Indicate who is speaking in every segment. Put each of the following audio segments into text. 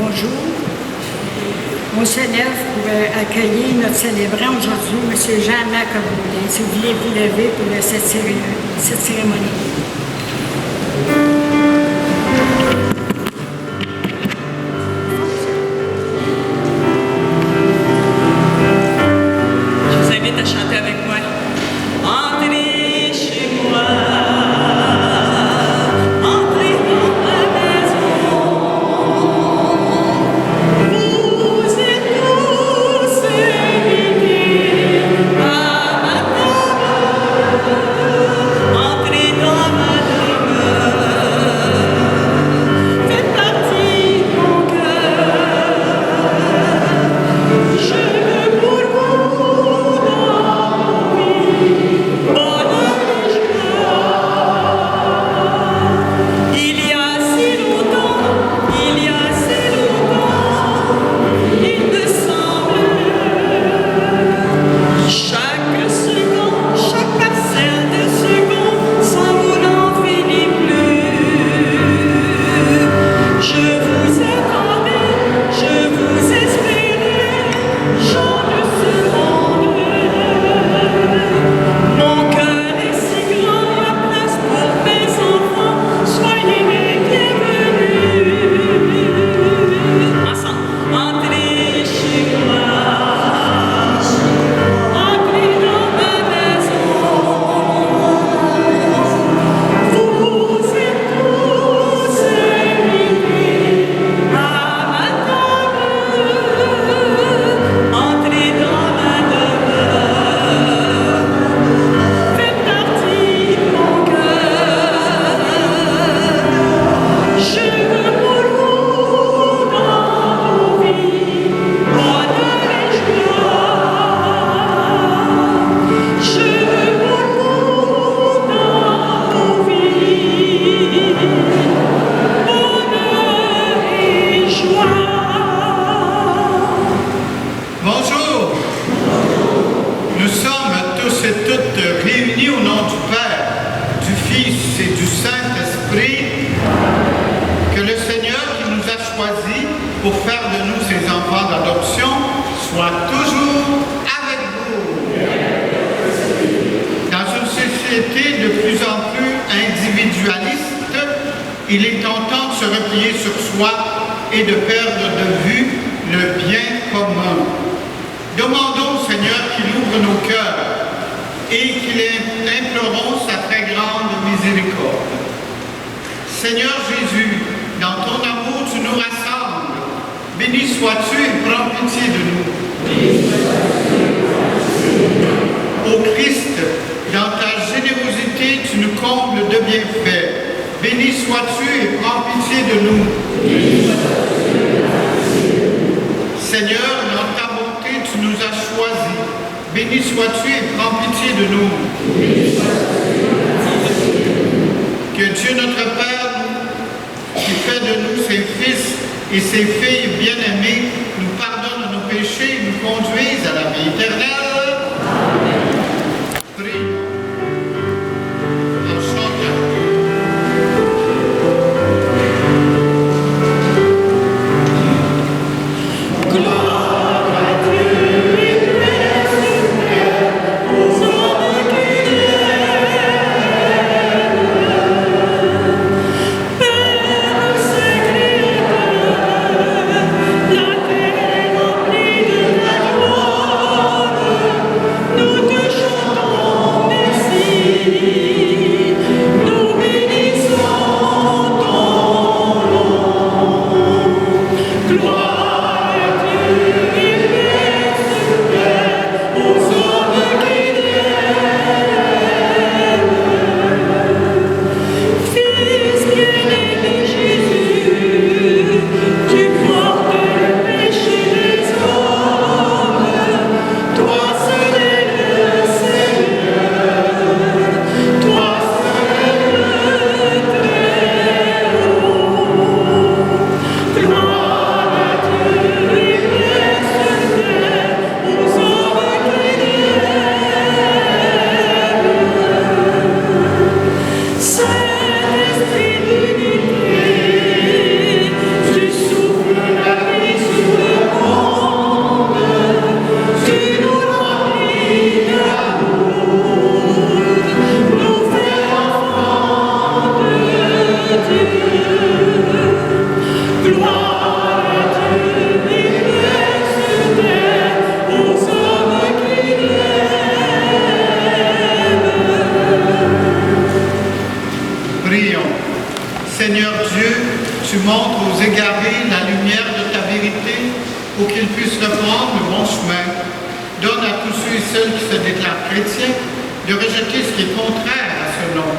Speaker 1: bonjour. On se lève pour accueillir notre célébrant aujourd'hui, M. Jean-Marc Baudin. Si vous voulez vous lever pour cette cérémonie.
Speaker 2: Je vous invite à chanter avec moi. Entrez chez moi.
Speaker 3: Pour faire de nous ses enfants d'adoption, soit toujours avec vous. Dans une société de plus en plus individualiste, il est tentant de se replier sur soi et de perdre de vue le bien commun. Demandons au Seigneur qu'il ouvre nos cœurs et qu'il implorons sa très grande miséricorde. Seigneur Jésus, dans ton amour, tu nous rassembles. Béni sois-tu et prends pitié de nous. Ô Christ, dans ta générosité, tu nous combles de bienfaits. Béni sois-tu et prends pitié de nous. Seigneur, dans ta bonté, tu nous as choisis. Béni sois-tu et prends pitié de nous. Que Dieu notre Père, qui fait de nous ses fils et ses filles bien-aimées, nous pardonne nos péchés et nous conduise à la vie éternelle. Prie. En chantant. Gloire à Dieu et paix sur terre, aux hommes qui Père sacré, la terre remplie de ta gloire. Seigneur Dieu, tu montres aux égarés la lumière de ta vérité pour qu'ils puissent reprendre le bon chemin. Donne à tous ceux et celles qui se déclarent chrétiens de rejeter ce qui est contraire à ce nom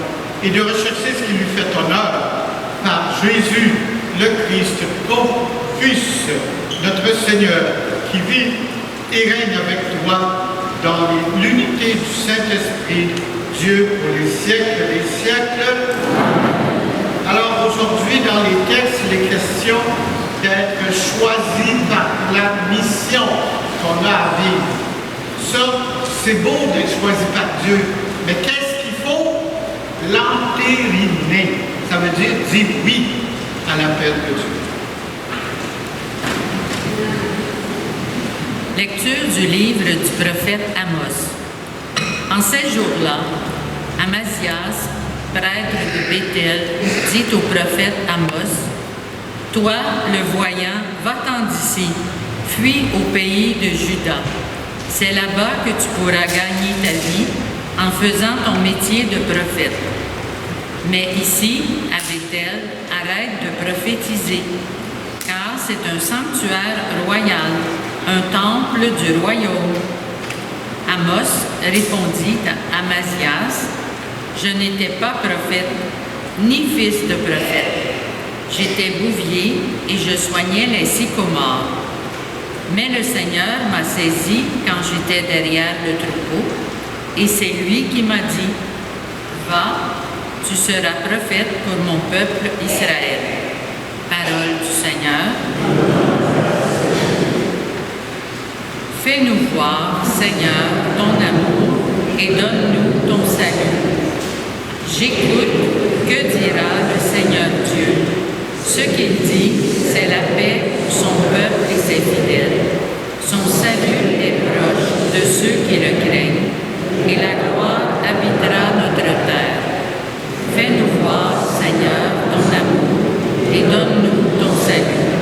Speaker 3: et de rechercher ce qui lui fait honneur par Jésus, le Christ, ton Fils, notre Seigneur, qui vit et règne avec toi dans l'unité du Saint-Esprit, Dieu pour les siècles des siècles. Alors aujourd'hui, dans les textes, il est question d'être choisi par la mission qu'on a à vivre. Ça, c'est beau d'être choisi par Dieu, mais qu'est-ce qu'il faut? L'entériner. Ça veut dire oui à l'appel de Dieu.
Speaker 4: Lecture du livre du prophète Amos. En ces jours-là, Amasias, prêtre de Béthel, dit au prophète Amos, « Toi, le voyant, va-t'en d'ici, fuis au pays de Juda. C'est là-bas que tu pourras gagner ta vie en faisant ton métier de prophète. Mais ici, à Béthel, arrête de prophétiser, car c'est un sanctuaire royal, un temple du royaume. » Amos répondit à Amasias, « Je n'étais pas prophète, ni fils de prophète. J'étais bouvier et je soignais les sycomores. Mais le Seigneur m'a saisi quand j'étais derrière le troupeau, et c'est lui qui m'a dit, « Va, tu seras prophète pour mon peuple Israël. » Parole du Seigneur. Fais-nous voir, Seigneur, ton amour et donne-nous ton salut. J'écoute, que dira le Seigneur Dieu? Ce qu'il dit, c'est la paix pour son peuple et ses fidèles. Son salut est proche de ceux qui le craignent, et la gloire habitera notre terre. Fais-nous voir, Seigneur, ton amour, et donne-nous ton salut.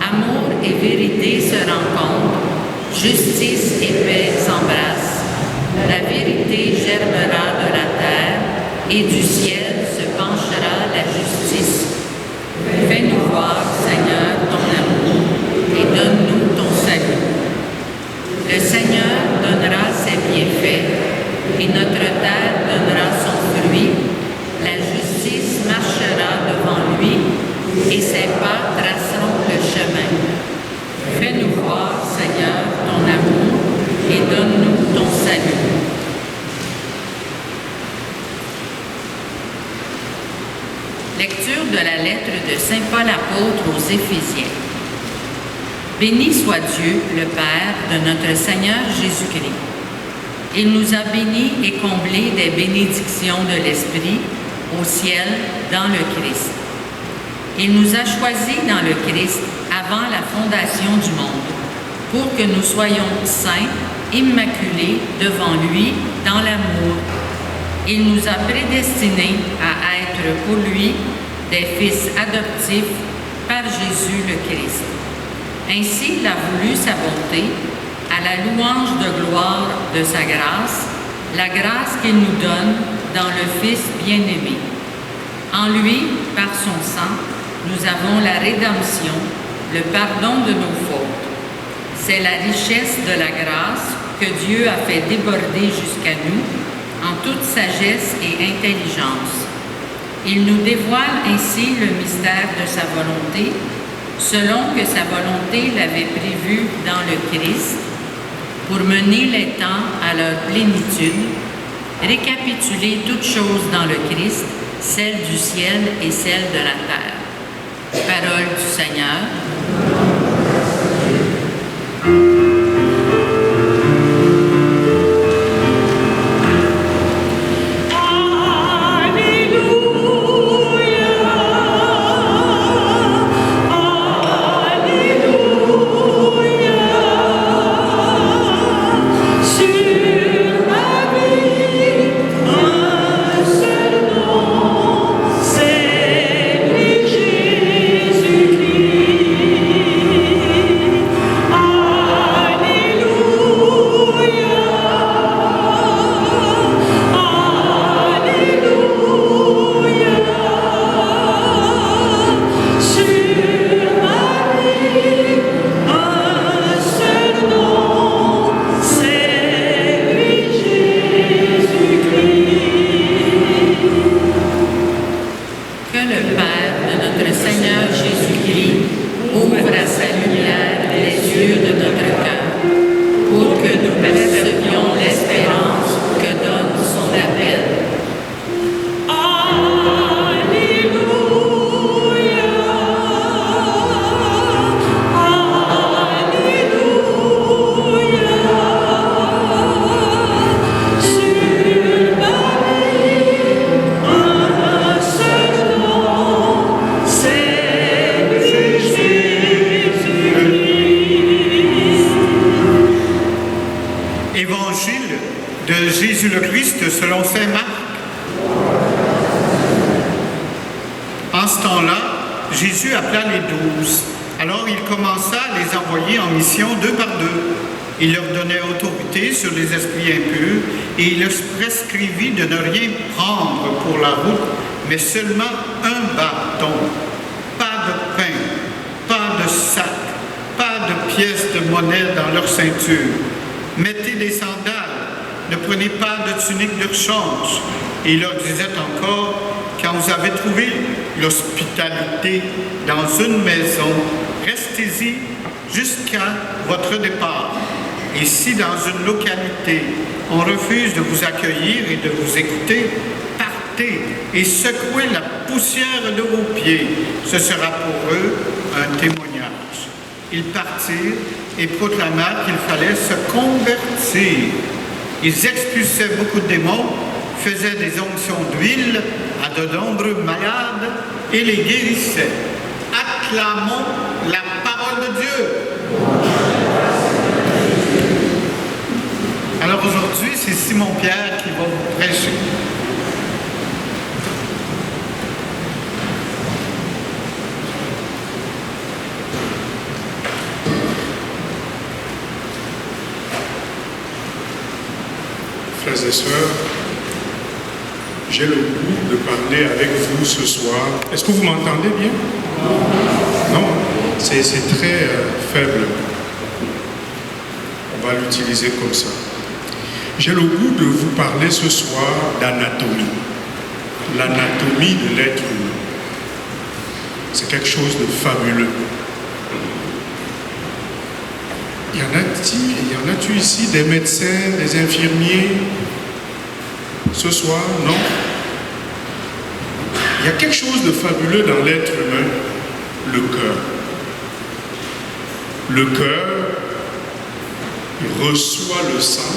Speaker 4: Amour et vérité se rencontrent, justice et paix s'embrassent. La vérité germera de la terre, et du ciel se penchera la justice. Fais-nous voir, Seigneur, ton amour, et donne-nous ton salut. Le Seigneur donnera ses bienfaits, et notre terre donnera son fruit. La justice marchera devant lui, et ses pas traceront le chemin. Fais-nous voir, Seigneur, ton amour, et donne-nous ton salut. Lecture de la lettre de saint Paul apôtre aux Éphésiens. Béni soit Dieu, le Père de notre Seigneur Jésus-Christ. Il nous a bénis et comblés des bénédictions de l'Esprit au ciel dans le Christ. Il nous a choisis dans le Christ avant la fondation du monde, pour que nous soyons saints, immaculés devant lui dans l'amour. Il nous a prédestinés à être pour lui des fils adoptifs par Jésus le Christ. Ainsi, il a voulu sa bonté, à la louange de gloire de sa grâce, la grâce qu'il nous donne dans le Fils bien-aimé. En lui, par son sang, nous avons la rédemption, le pardon de nos fautes. C'est la richesse de la grâce que Dieu a fait déborder jusqu'à nous en toute sagesse et intelligence. Il nous dévoile ainsi le mystère de sa volonté, selon que sa volonté l'avait prévu dans le Christ, pour mener les temps à leur plénitude, récapituler toutes choses dans le Christ, celles du ciel et celles de la terre. Parole du Seigneur.
Speaker 5: Jésus-Christ.
Speaker 3: En ce temps-là, Jésus appela les 12. Alors il commença à les envoyer en mission 2 par 2. Il leur donnait autorité sur les esprits impurs et il leur prescrivit de ne rien prendre pour la route, mais seulement un bâton. Pas de pain, pas de sac, pas de pièces de monnaie dans leur ceinture. Mettez des sandales, ne prenez pas de tunique de rechange. Et il leur disait encore, quand vous avez trouvé l'hospitalité dans une maison, restez-y jusqu'à votre départ. Et si dans une localité, on refuse de vous accueillir et de vous écouter, partez et secouez la poussière de vos pieds. Ce sera pour eux un témoignage. Ils partirent et proclamèrent qu'il fallait se convertir. Ils expulsaient beaucoup de démons, faisaient des onctions d'huile à de nombreux malades et les guérissaient. Acclamons la parole de Dieu. Alors aujourd'hui, c'est Simon-Pierre qui va vous prêcher.
Speaker 5: Frères et sœurs, j'ai le goût de parler avec vous ce soir. Est-ce que vous m'entendez bien? Non, c'est très faible. On va l'utiliser comme ça. J'ai le goût de vous parler ce soir d'anatomie. L'anatomie de l'être humain. C'est quelque chose de fabuleux. Y en a-tu ici des médecins, des infirmiers ce soir? Non? Il y a quelque chose de fabuleux dans l'être humain, le cœur. Le cœur, il reçoit le sang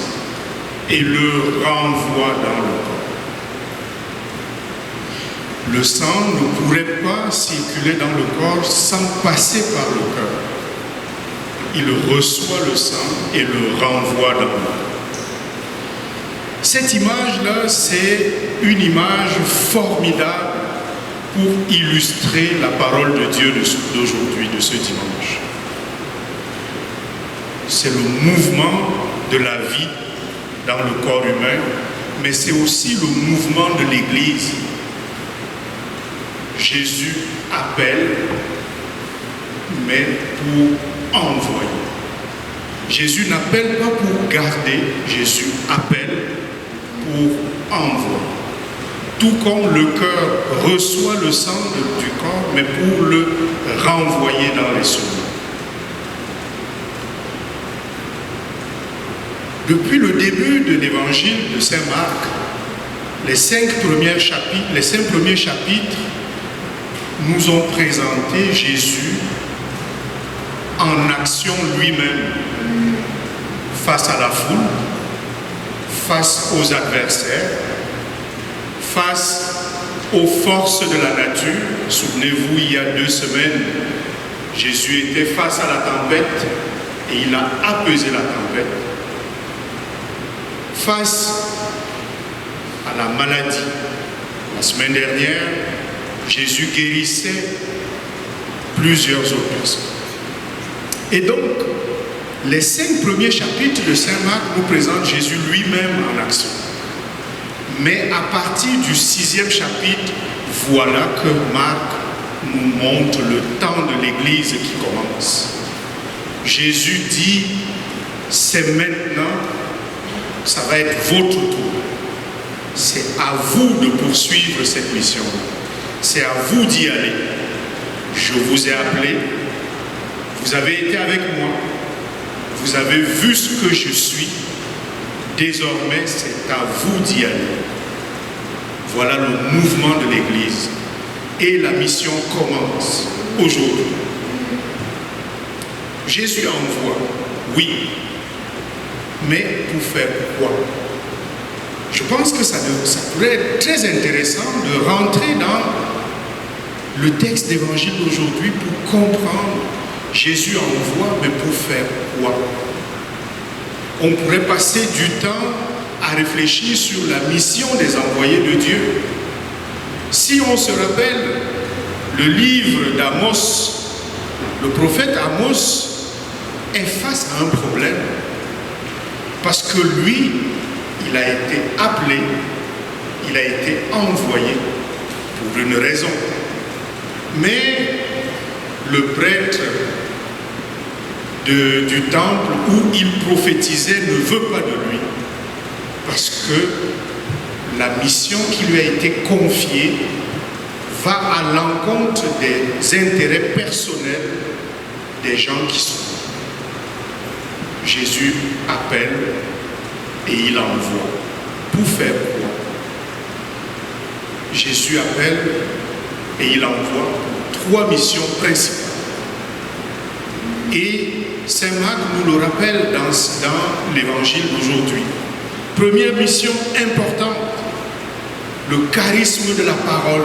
Speaker 5: et le renvoie dans le corps. Le sang ne pourrait pas circuler dans le corps sans passer par le cœur. Il reçoit le sang et le renvoie dans le corps. Cette image-là, c'est une image formidable pour illustrer la parole de Dieu d'aujourd'hui, de ce dimanche. C'est le mouvement de la vie dans le corps humain, mais c'est aussi le mouvement de l'Église. Jésus appelle, mais pour envoyer. Jésus n'appelle pas pour garder, Jésus appelle pour envoyer. Tout comme le cœur reçoit le sang du corps, mais pour le renvoyer dans les secours. Depuis le début de l'évangile de Saint Marc, les 5 premiers chapitres nous ont présenté Jésus en action lui-même, face à la foule, face aux adversaires, face aux forces de la nature. Souvenez-vous, il y a 2 semaines, Jésus était face à la tempête et il a apaisé la tempête. Face à la maladie. La semaine dernière, Jésus guérissait plusieurs autres personnes. Et donc, les 5 premiers chapitres de Saint Marc nous présentent Jésus lui-même en action. Mais à partir du 6e chapitre, voilà que Marc nous montre le temps de l'Église qui commence. Jésus dit, c'est maintenant, ça va être votre tour. C'est à vous de poursuivre cette mission. C'est à vous d'y aller. Je vous ai appelé, vous avez été avec moi, vous avez vu ce que je suis. Désormais, c'est à vous d'y aller. Voilà le mouvement de l'Église. Et la mission commence aujourd'hui. Jésus envoie, oui. Mais pour faire quoi? Je pense que ça pourrait être très intéressant de rentrer dans le texte d'évangile d'aujourd'hui pour comprendre Jésus envoie, mais pour faire quoi? On pourrait passer du temps à réfléchir sur la mission des envoyés de Dieu. Si on se rappelle, le livre d'Amos, le prophète Amos est face à un problème. Parce que lui, il a été appelé, il a été envoyé pour une raison. Mais le prêtre du temple où il prophétisait ne veut pas de lui. Parce que la mission qui lui a été confiée va à l'encontre des intérêts personnels des gens qui sont là. Jésus appelle et il envoie. Pour faire quoi? Jésus appelle et il envoie 3 missions principales. Et Saint Marc nous le rappelle dans l'évangile d'aujourd'hui. Première mission importante, le charisme de la parole.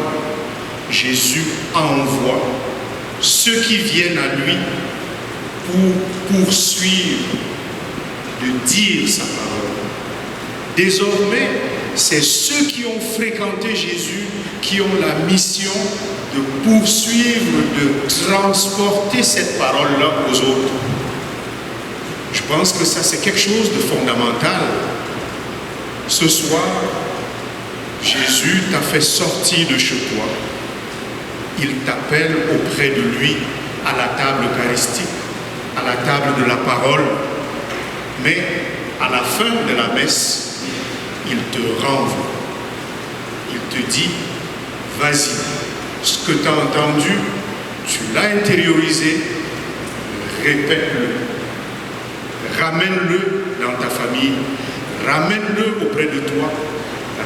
Speaker 5: Jésus envoie ceux qui viennent à lui pour poursuivre, de dire sa parole. Désormais, c'est ceux qui ont fréquenté Jésus qui ont la mission de poursuivre, de transporter cette parole-là aux autres. Je pense que ça, c'est quelque chose de fondamental. Ce soir, Jésus t'a fait sortir de chez toi. Il t'appelle auprès de lui à la table eucharistique, à la table de la parole. Mais à la fin de la messe, il te renvoie. Il te dit, vas-y, ce que tu as entendu, tu l'as intériorisé, répète-le. Ramène-le dans ta famille, ramène-le auprès de toi,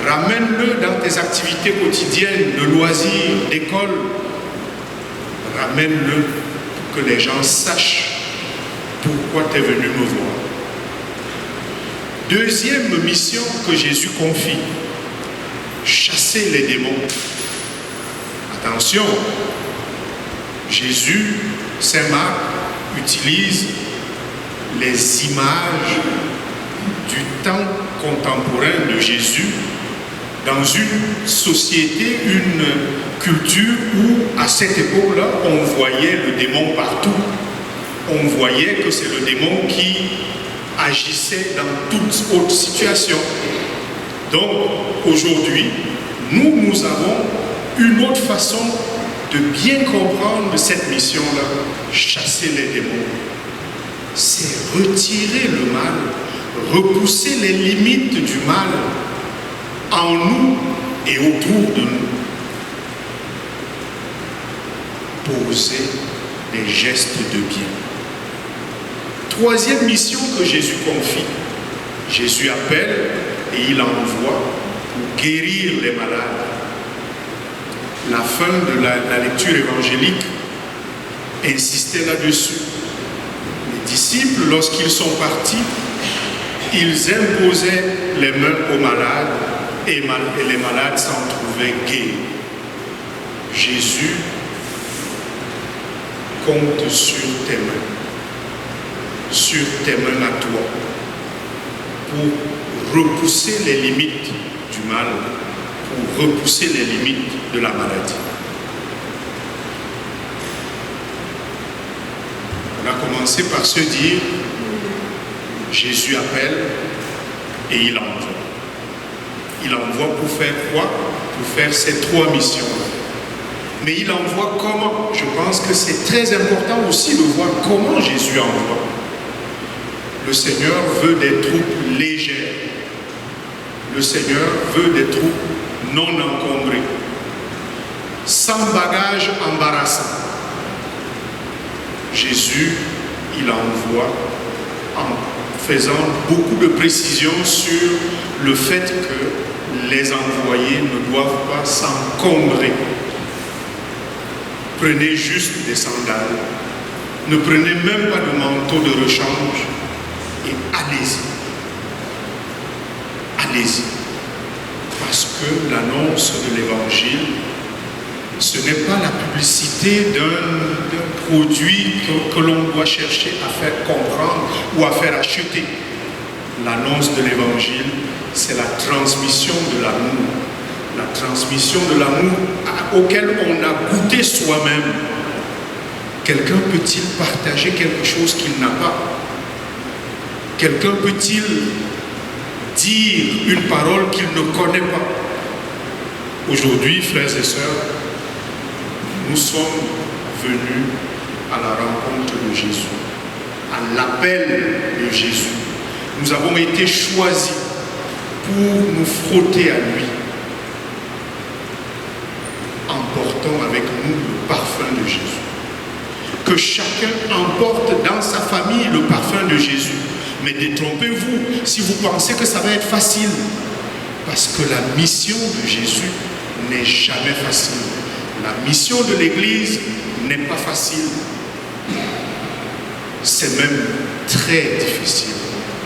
Speaker 5: ramène-le dans tes activités quotidiennes, de loisirs, d'école. Ramène-le pour que les gens sachent pourquoi tu es venu me voir. Deuxième mission que Jésus confie, chasser les démons. Attention, Jésus, Saint Marc, utilise les images du temps contemporain de Jésus dans une société, une culture où, à cette époque-là, on voyait le démon partout. On voyait que c'est le démon qui agissait dans toute autre situation. Donc, aujourd'hui, nous avons une autre façon de bien comprendre cette mission-là, chasser les démons. C'est retirer le mal, repousser les limites du mal en nous et autour de nous. Poser des gestes de bien. Troisième mission que Jésus confie. Jésus appelle et il envoie pour guérir les malades. La fin de la lecture évangélique insistait là-dessus. Les disciples, lorsqu'ils sont partis, ils imposaient les mains aux malades et les malades s'en trouvaient guéris. Jésus compte sur tes mains à toi, pour repousser les limites du mal, pour repousser les limites de la maladie. On a commencé par se dire, Jésus appelle et il envoie. Il envoie pour faire quoi? Pour faire ces 3 missions. Mais il envoie comment? Je pense que c'est très important aussi de voir comment Jésus envoie. Le Seigneur veut des troupes légères. Le Seigneur veut des troupes non encombrées, sans bagages embarrassants. Jésus, il envoie en faisant beaucoup de précisions sur le fait que les envoyés ne doivent pas s'encombrer. Prenez juste des sandales, ne prenez même pas de manteau de rechange et allez-y. Allez-y. Parce que l'annonce de l'Évangile, ce n'est pas la publicité d'un produit que l'on doit chercher à faire comprendre ou à faire acheter. L'annonce de l'Évangile, c'est la transmission de l'amour. La transmission de l'amour à auquel on a goûté soi-même, quelqu'un peut-il partager quelque chose qu'il n'a pas? Quelqu'un peut-il dire une parole qu'il ne connaît pas? Aujourd'hui, frères et sœurs, nous sommes venus à la rencontre de Jésus, à l'appel de Jésus. Nous avons été choisis pour nous frotter à lui, en portant avec nous le parfum de Jésus. Que chacun emporte dans sa famille le parfum de Jésus. Mais détrompez-vous si vous pensez que ça va être facile. Parce que la mission de Jésus n'est jamais facile. La mission de l'Église n'est pas facile. C'est même très difficile.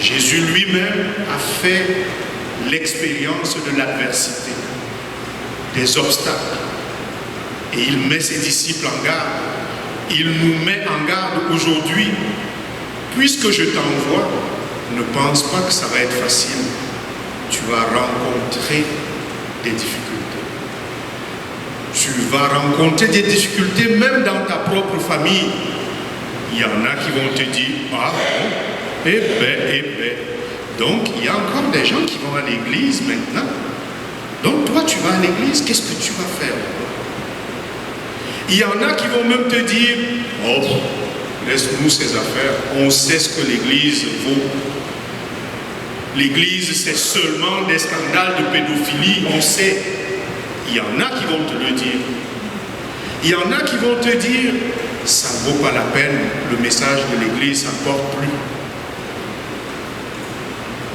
Speaker 5: Jésus lui-même a fait l'expérience de l'adversité, des obstacles. Et il met ses disciples en garde. Il nous met en garde aujourd'hui. Puisque je t'envoie, ne pense pas que ça va être facile. Tu vas rencontrer des difficultés. Tu vas rencontrer des difficultés même dans ta propre famille. Il y en a qui vont te dire, ah bon, eh ben. Donc, il y a encore des gens qui vont à l'église maintenant. Donc, toi, tu vas à l'église, qu'est-ce que tu vas faire? Il y en a qui vont même te dire, oh, laisse-nous ces affaires, on sait ce que l'église vaut. L'église, c'est seulement des scandales de pédophilie, on sait. Il y en a qui vont te le dire. Il y en a qui vont te dire, ça ne vaut pas la peine, le message de l'église, ça ne porte plus.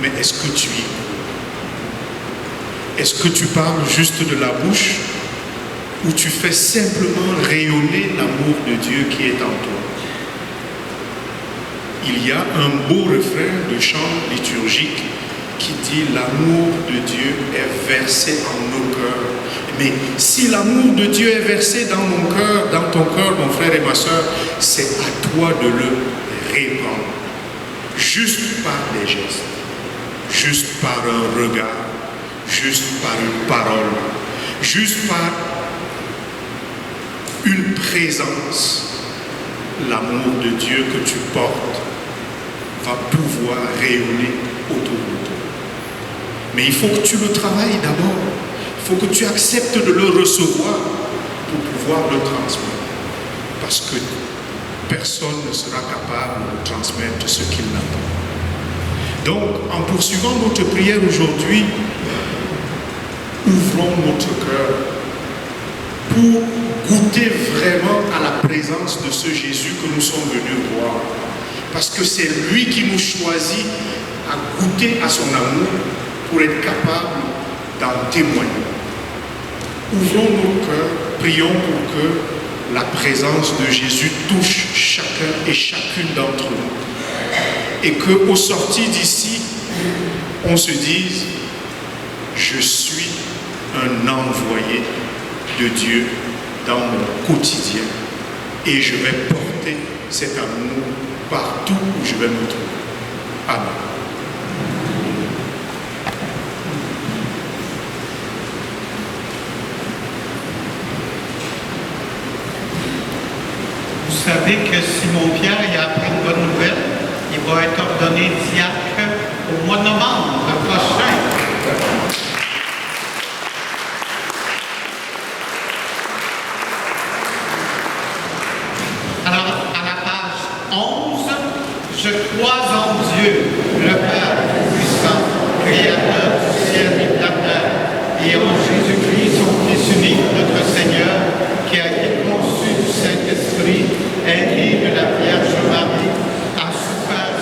Speaker 5: Mais est-ce que tu y crois? Est-ce que tu parles juste de la bouche ou tu fais simplement rayonner l'amour de Dieu qui est en toi? Il y a un beau refrain de chant liturgique qui dit « L'amour de Dieu est versé en nos cœurs ». Mais si l'amour de Dieu est versé dans mon cœur, dans ton cœur, mon frère et ma soeur, c'est à toi de le répandre. Juste par des gestes, juste par un regard, juste par une parole, juste par une présence. L'amour de Dieu que tu portes va pouvoir rayonner autour de toi. Mais il faut que tu le travailles d'abord. Il faut que tu acceptes de le recevoir pour pouvoir le transmettre. Parce que personne ne sera capable de transmettre ce qu'il n'a pas. Donc, en poursuivant notre prière aujourd'hui, ouvrons notre cœur pour goûter vraiment à la présence de ce Jésus que nous sommes venus voir. Parce que c'est lui qui nous choisit à goûter à son amour pour être capable d'en témoigner. Ouvrons nos cœurs, prions pour que la présence de Jésus touche chacun et chacune d'entre nous. Et qu'au sortir d'ici, on se dise, je suis un envoyé de Dieu dans mon quotidien et je vais porter cet amour partout où je vais me trouver. Amen.
Speaker 3: Vous savez que Simon-Pierre a appris une bonne nouvelle. Il va être ordonné diacre au mois de novembre prochain. Alors, à la page 11, je crois en Dieu, le Père puissant, créateur du ciel et de la terre, et en Jésus-Christ, son Fils unique, notre Seigneur, qui a été conçu du Saint-Esprit, est né de la Vierge Marie, a souffert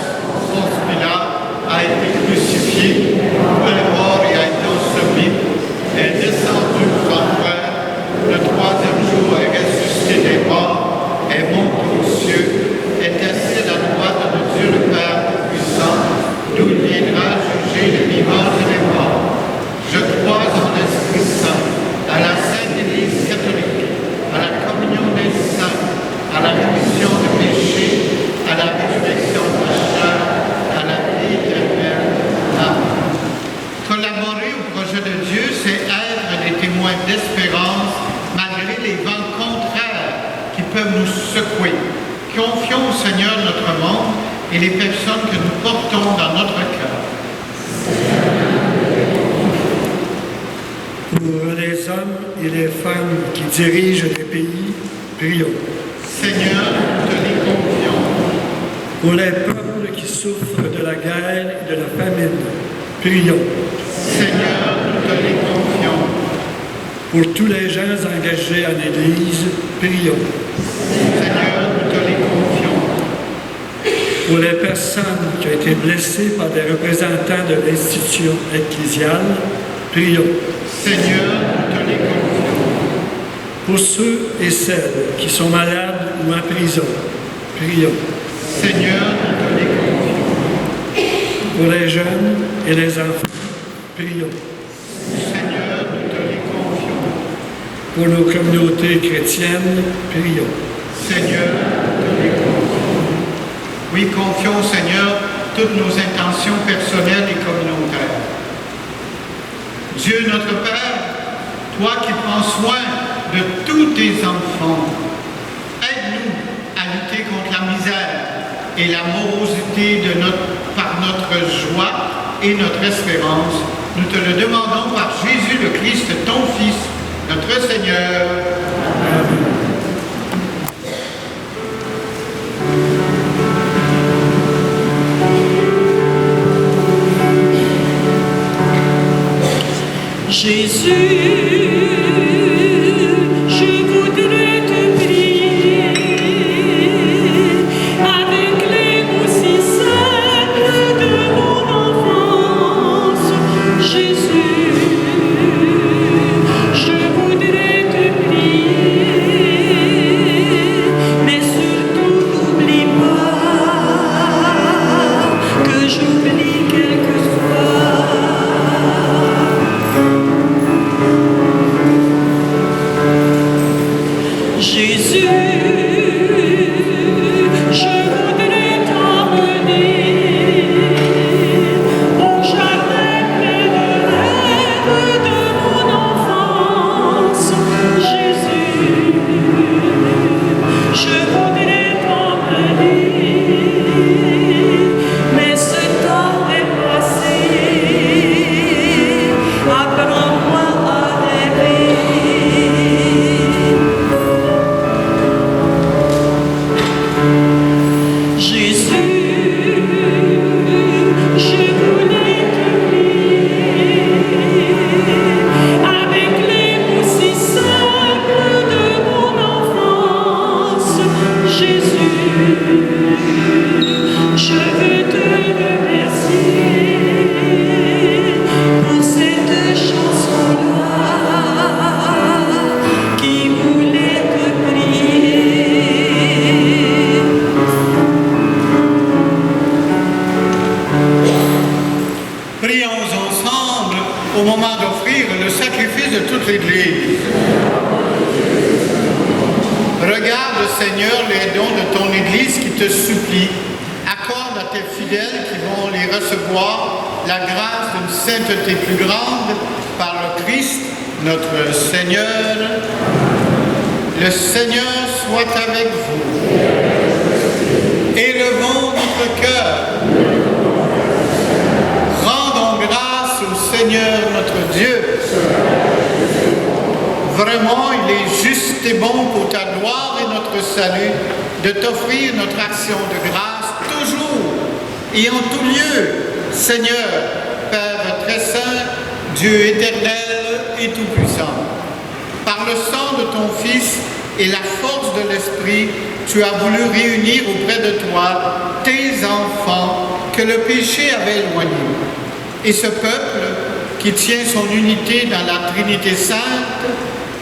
Speaker 3: Ponce Pilate, a été crucifié, est mort et a été enseveli, est descendu aux enfers, le troisième jour est ressuscité des morts, est monté aux cieux, est assis à la droite de Dieu le Père, confions au Seigneur notre monde et les personnes que nous portons dans notre cœur.
Speaker 6: Pour les hommes et les femmes qui dirigent les pays, prions.
Speaker 3: Seigneur, nous te les confions.
Speaker 6: Pour les peuples qui souffrent de la guerre et de la famine, prions.
Speaker 3: Seigneur, nous te les confions.
Speaker 6: Pour tous les gens engagés en Église, prions.
Speaker 3: Seigneur, nous te les confions.
Speaker 6: Pour les personnes qui ont été blessées par des représentants de l'institution ecclésiale, prions.
Speaker 3: Seigneur, nous te les confions.
Speaker 6: Pour ceux et celles qui sont malades ou en prison, prions.
Speaker 3: Seigneur, nous te les confions.
Speaker 6: Pour les jeunes et les enfants, prions.
Speaker 3: Seigneur, nous te les confions.
Speaker 6: Pour nos communautés chrétiennes, prions.
Speaker 3: Seigneur, nous te les confions. Oui, confions au Seigneur toutes nos intentions personnelles et communautaires. Dieu notre Père, toi qui prends soin de tous tes enfants, aide-nous à lutter contre la misère et la morosité par notre joie et notre espérance. Nous te le demandons par Jésus le Christ, ton Fils, notre Seigneur. Amen.
Speaker 2: Jésus, je voudrais te prier avec les mots si simples de mon enfance. Jésus, je voudrais te prier, mais surtout n'oublie pas que j'oublie quelquefois. Jésus, je voudrais t'emmener au jardin plein de rêves de mon enfance. Jésus, je voudrais t'emmener, mais ce temps est passé. Apprends-moi à rêver. Jésus, je voulais te prier avec les mots si simples de mon enfance. Jésus, je veux te remercier pour cette chanson-là qui voulait te prier.
Speaker 3: Prions ensemble au moment d'offrir le sacrifice de toute l'Église. Regarde, Seigneur, les dons de ton Église qui te supplie. Accorde à tes fidèles qui vont les recevoir la grâce d'une sainteté plus grande par le Christ, notre Seigneur. Le Seigneur soit avec vous. Élevons notre cœur. Rendons grâce au Seigneur notre Dieu. Vraiment, il est juste et bon pour ta gloire et notre salut de t'offrir notre action de grâce toujours et en tout lieu, Seigneur, Père très saint, Dieu éternel et tout-puissant. Par le sang de ton Fils et la force de l'Esprit, tu as voulu réunir auprès de toi tes enfants que le péché avait éloignés. Et ce peuple qui tient son unité dans la Trinité sainte,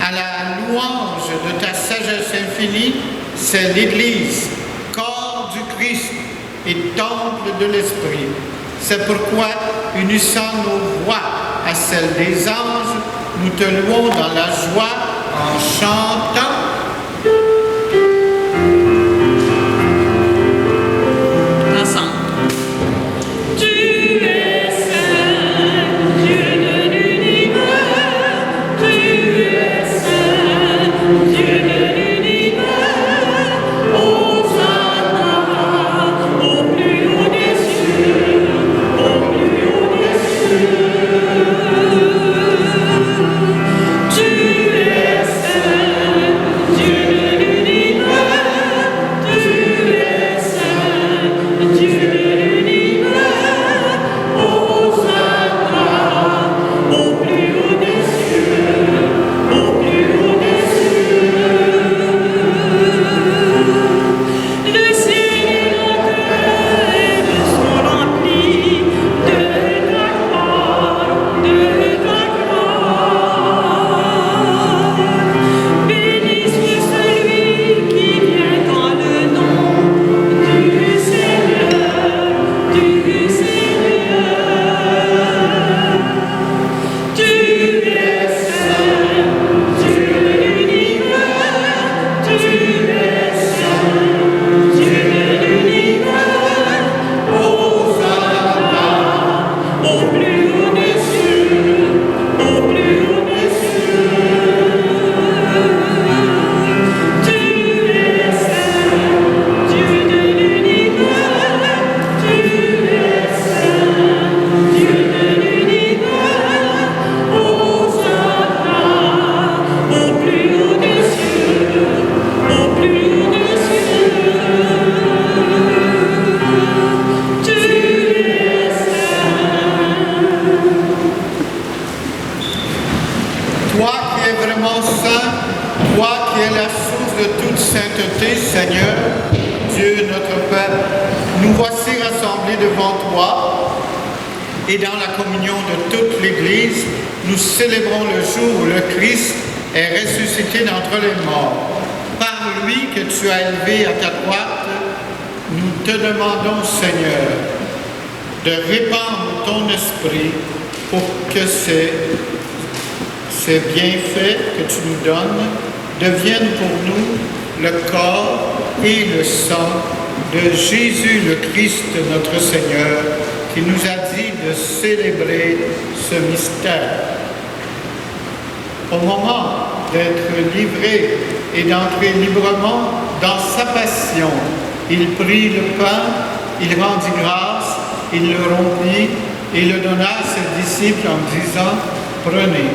Speaker 3: à la louange de ta sagesse infinie, c'est l'Église, corps du Christ et temple de l'Esprit. C'est pourquoi, unissant nos voix à celles des anges, nous te louons dans la joie en chantant.
Speaker 2: Ensemble. Tu es saint, Dieu de l'univers. Tu es saint, Dieu de l'univers. Hosanna.
Speaker 3: la source de toute sainteté, Seigneur, Dieu notre Père, nous voici rassemblés devant toi et dans la communion de toute l'Église, nous célébrons le jour où le Christ est ressuscité d'entre les morts. Par lui que tu as élevé à ta droite, nous te demandons, Seigneur, de répandre ton esprit pour que ces bienfaits que tu nous donnes deviennent pour nous le corps et le sang de Jésus le Christ, notre Seigneur, qui nous a dit de célébrer ce mystère. Au moment d'être livré et d'entrer librement dans sa passion, il prit le pain, il rendit grâce, il le rompit et le donna à ses disciples en disant, « Prenez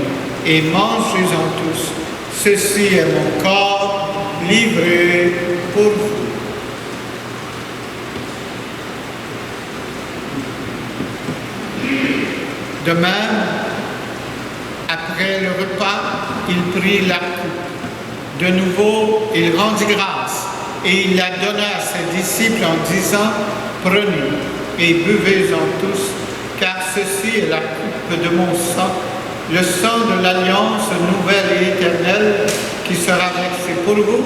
Speaker 3: et mangez-en tous. Ceci est mon corps livré pour vous. » De même, après le repas, il prit la coupe. De nouveau, il rendit grâce et il la donna à ses disciples en disant, « Prenez et buvez-en tous, car ceci est la coupe de mon sang, le sang de l'alliance nouvelle et éternelle qui sera versé pour vous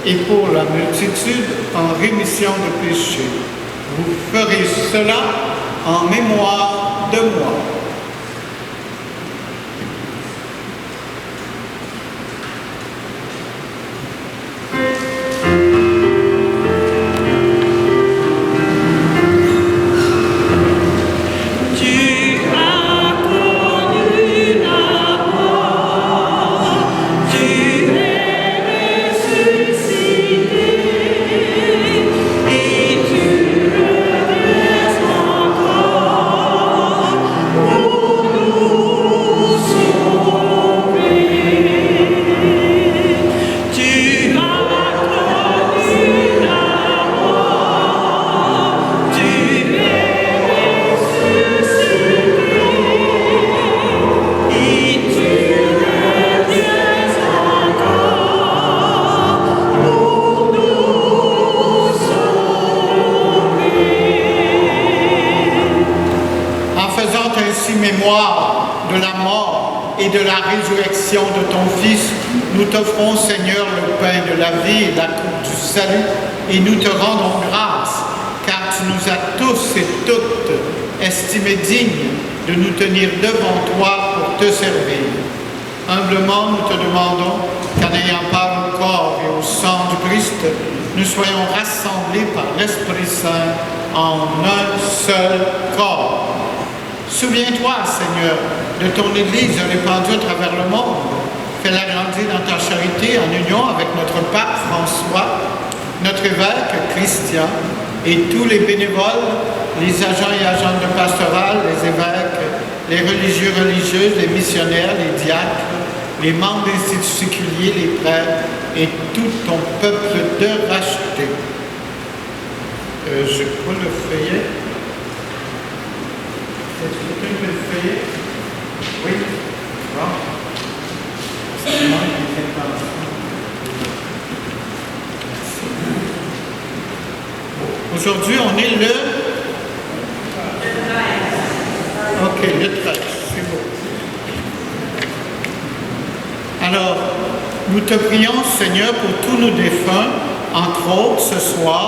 Speaker 3: et pour la multitude en rémission de péchés. Vous ferez cela en mémoire de moi. » Mémoire de la mort et de la résurrection de ton Fils, nous t'offrons, Seigneur, le pain de la vie et la coupe du salut, et nous te rendons grâce, car tu nous as tous et toutes estimés dignes de nous tenir devant toi pour te servir. Humblement, nous te demandons qu'en ayant part au corps et au sang du Christ, nous soyons rassemblés par l'Esprit Saint en un seul corps. Souviens-toi, Seigneur, de ton Église répandue à travers le monde. Fais-la grandir dans ta charité en union avec notre pape François, notre évêque Christian et tous les bénévoles, les agents et agentes de pastoral, les évêques, les religieux, religieuses, les missionnaires, les diacres, les membres d'instituts séculiers, les prêtres et tout ton peuple de racheté. Je prends le feuillet. Est-ce que quelqu'un peut le feuillet? Oui. Bon. C'est moi qui fais attention. Aujourd'hui, on est le... OK, le 13, c'est beau. Alors, nous te prions, Seigneur, pour tous nos défunts, entre autres ce soir,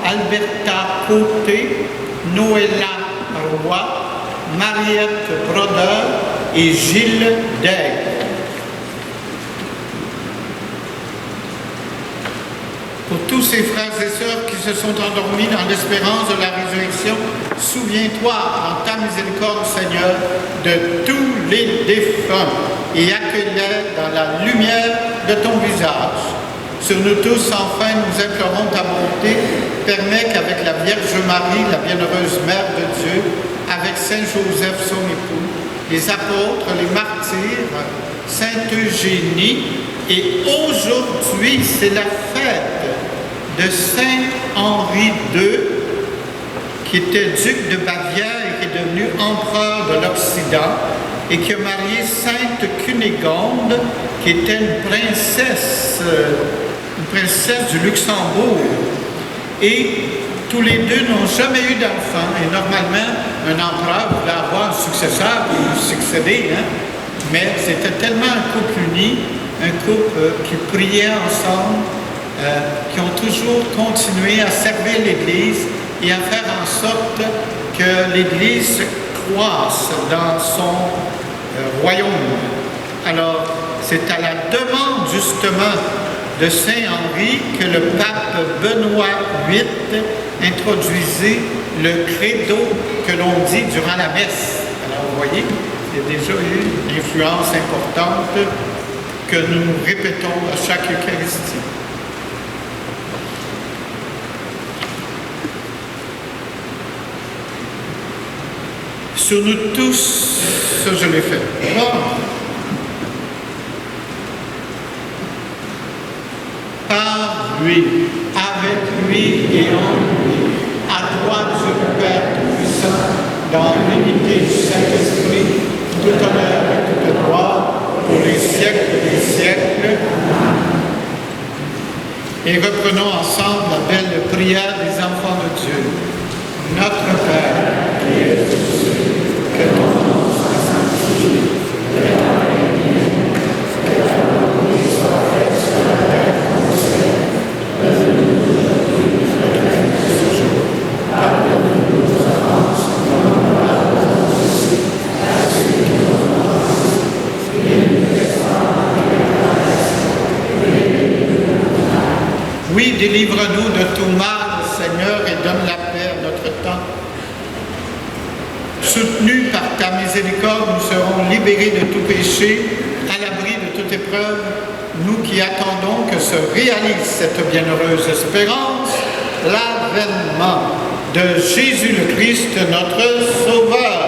Speaker 3: Alberta Côté, Noëlla Roy, Mariette Brodeur et Gilles Daigle. Pour tous ces frères et sœurs qui se sont endormis dans l'espérance de la résurrection, souviens-toi en ta miséricorde, Seigneur, de tous les défunts et accueille-les dans la lumière de ton visage. Sur nous tous, enfin, nous implorons ta bonté. Permets qu'avec la Vierge Marie, la bienheureuse Mère de Dieu, avec Saint Joseph, son époux, les apôtres, les martyrs, Sainte Eugénie, et aujourd'hui, c'est la fête de Saint Henri II, qui était duc de Bavière et qui est devenu empereur de l'Occident, et qui a marié Sainte Cunégonde, qui était une princesse une princesse du Luxembourg. Et tous les deux n'ont jamais eu d'enfant. Et normalement, un empereur voulait avoir un successeur pour lui succéder. Hein? Mais c'était tellement un couple uni, un couple qui priait ensemble, qui ont toujours continué à servir l'Église et à faire en sorte que l'Église croisse dans son royaume. Alors, c'est à la demande justement de Saint Henri que le pape Benoît VIII introduisait le credo que l'on dit durant la messe. Alors, vous voyez, il y a déjà eu une influence importante que nous répétons à chaque Eucharistie. Sur nous tous, ça je l'ai fait. Bon. Par lui, avec lui et en lui, à toi Dieu Père Tout-Puissant, dans l'unité du Saint-Esprit, tout honneur et toute gloire, pour les siècles des siècles. Et reprenons ensemble la belle prière des enfants de Dieu. Notre Père, qui es aux cieux, que ton nom soit sanctifié, que ton règne vienne, que ta volonté soit faite sur la terre comme au ciel. Donne-nous aujourd'hui notre pain de ce jour. Pardonne-nous nos offenses, comme nous pardonnons aussi à ceux qui nous offensent. Et ne nous laisse pas entrer dans la tentation, mais délivre-nous du mal. Oui, délivre-nous de tout mal, Seigneur, et donne la paix à notre temps. Soutenus par ta miséricorde, nous serons libérés de tout péché, à l'abri de toute épreuve, nous qui attendons que se réalise cette bienheureuse espérance, l'avènement de Jésus le Christ, notre Sauveur.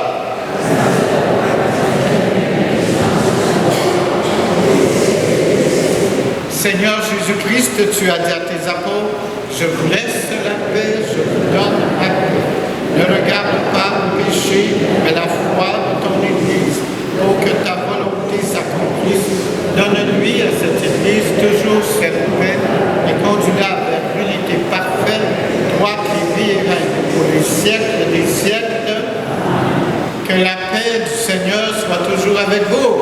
Speaker 3: Seigneur Jésus-Christ, tu as dit à tes apôtres, je vous laisse la paix, je vous donne la paix. Ne regarde pas le péché, mais la foi de ton Église, pour que ta volonté s'accomplisse. Donne-lui à cette Église toujours cette paix et conduis-la vers l'unité parfaite, toi qui vis et règnes pour les siècles des siècles. Que la paix du Seigneur soit toujours avec vous.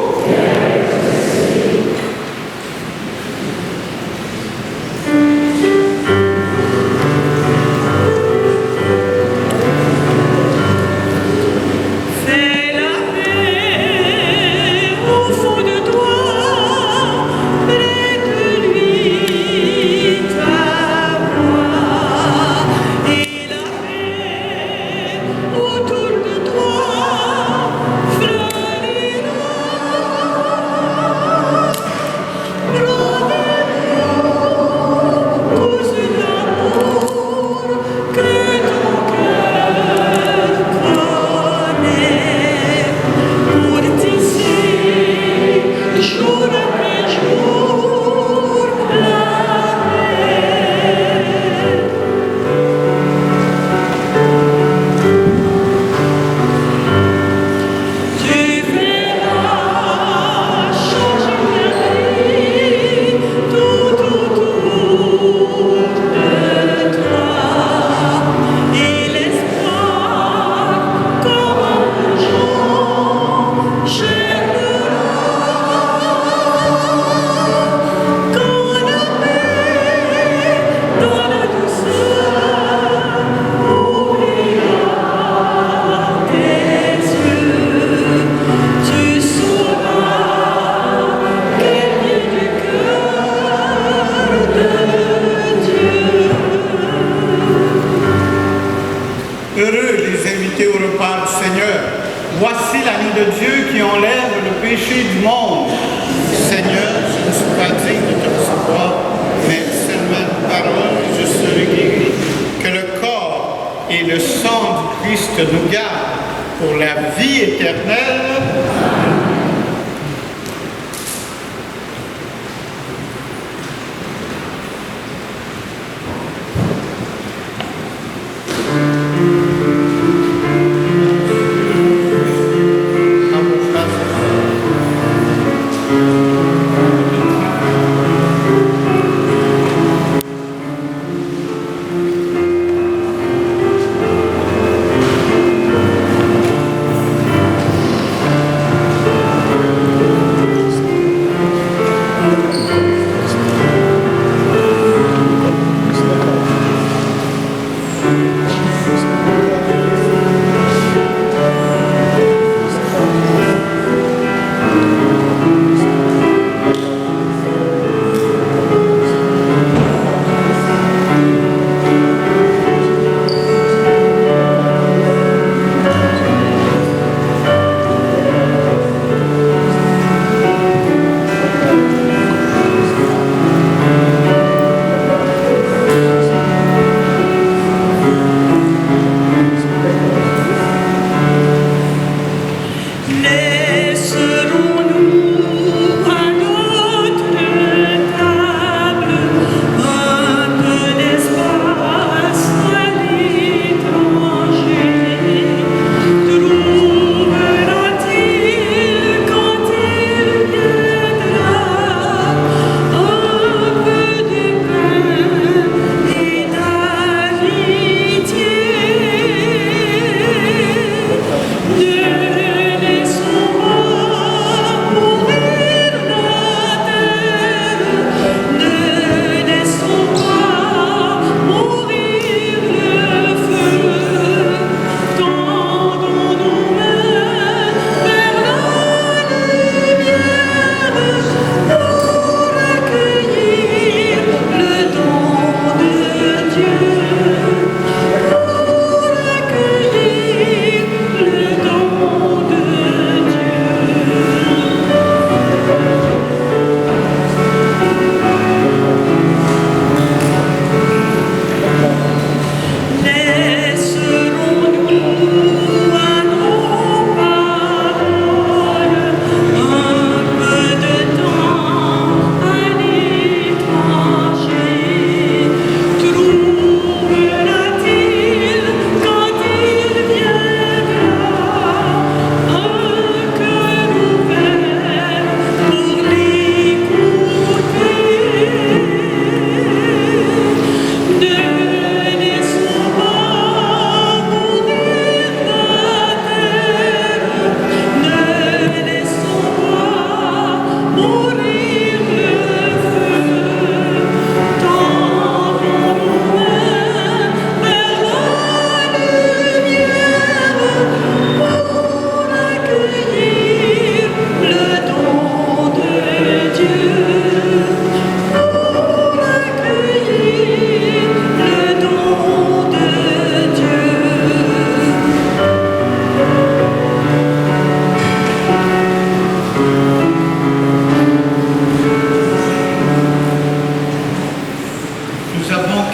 Speaker 3: Voici l'agneau de Dieu qui enlève le péché du monde. Seigneur, je ne suis pas digne de te recevoir, mais seulement une parole et je serai guéri. Que le corps et le sang du Christ nous gardent pour la vie éternelle.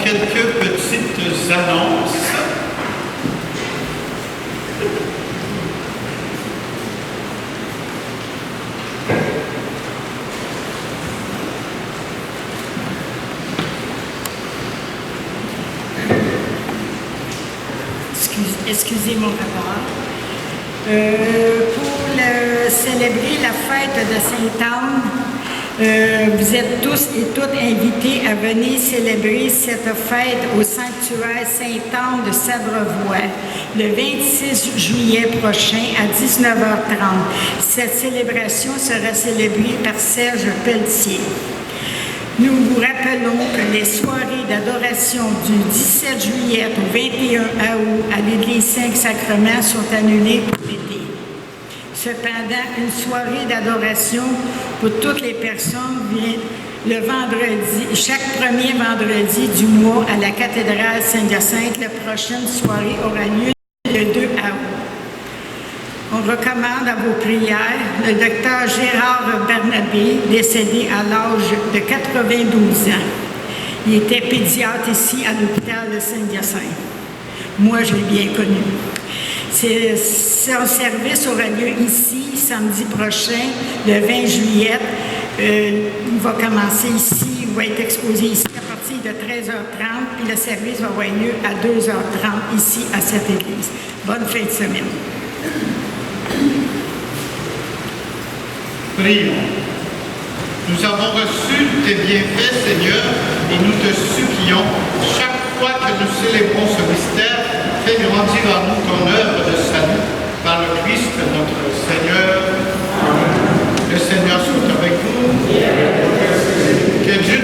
Speaker 3: quelques petites annonces.
Speaker 1: Excusez mon retard. Pour célébrer la fête de Sainte-Anne, vous êtes tous et toutes invités à venir célébrer cette fête au sanctuaire Sainte-Anne de Sabrevois le 26 juillet prochain à 19h30. Cette célébration sera célébrée par Serge Pelletier. Nous vous rappelons que les soirées d'adoration du 17 juillet au 21 août à l'Église Saint-Sacrement sont annulées pour l'été. Cependant, une soirée d'adoration pour toutes les personnes vient le vendredi, chaque premier vendredi du mois à la cathédrale Saint-Hyacinthe. La prochaine soirée aura lieu le 2 août. On recommande à vos prières le docteur Gérard Bernabé, décédé à l'âge de 92 ans. Il était pédiatre ici à l'hôpital de Saint-Hyacinthe. Moi, je l'ai bien connu. Son service aura lieu ici, samedi prochain, le 20 juillet. Il va commencer ici, il va être exposé ici à partir de 13h30, puis le service va avoir lieu à 2h30 ici à cette église. Bonne fin de semaine.
Speaker 3: Prions. Nous avons reçu tes bienfaits, Seigneur, et nous te supplions, chaque fois que nous célébrons ce mystère, fais grandir en nous ton œuvre de salut par le Christ notre Seigneur. Amen. Le Seigneur soit avec vous. Que Dieu